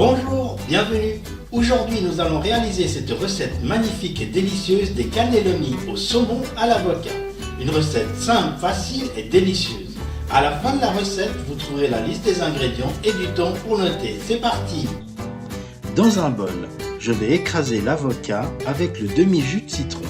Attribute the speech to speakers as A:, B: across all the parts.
A: Bonjour, bienvenue. Aujourd'hui, nous allons réaliser cette recette magnifique et délicieuse des cannelloni au saumon à l'avocat. Une recette simple, facile et délicieuse. À la fin de la recette, vous trouverez la liste des ingrédients et du temps pour noter. C'est parti! Dans un bol, je vais écraser l'avocat avec le demi-jus de citron.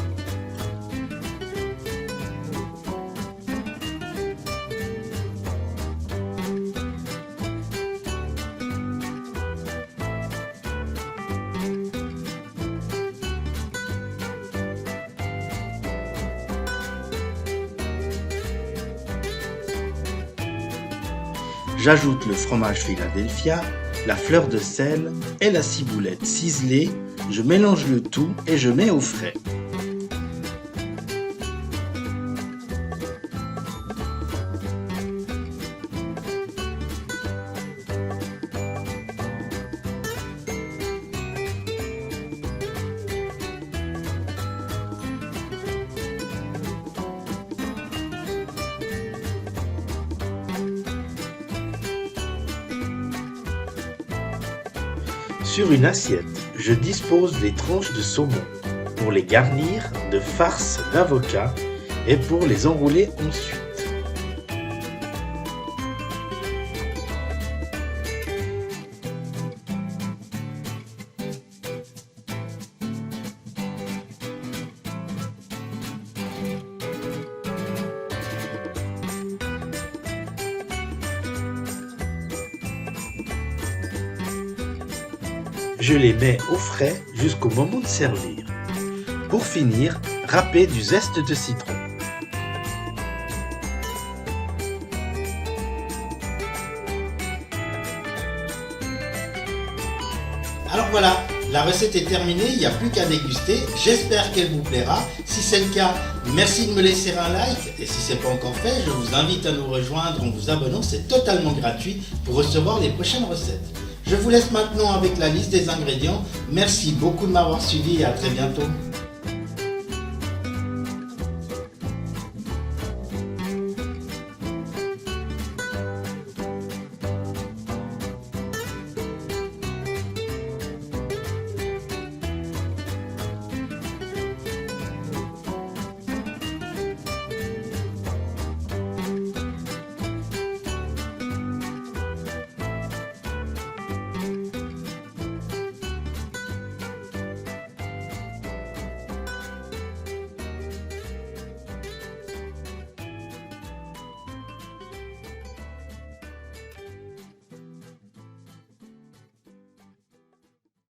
A: J'ajoute le fromage Philadelphia, la fleur de sel et la ciboulette ciselée. Je mélange le tout et je mets au frais. Sur une assiette, je dispose les tranches de saumon pour les garnir de farce d'avocat et pour les enrouler ensuite. Je les mets au frais jusqu'au moment de servir. Pour finir, râpez du zeste de citron. Alors voilà, la recette est terminée, il n'y a plus qu'à déguster. J'espère qu'elle vous plaira. Si c'est le cas, merci de me laisser un like. Et si ce n'est pas encore fait, je vous invite à nous rejoindre en vous abonnant. C'est totalement gratuit pour recevoir les prochaines recettes. Je vous laisse maintenant avec la liste des ingrédients. Merci beaucoup de m'avoir suivi et à très bientôt.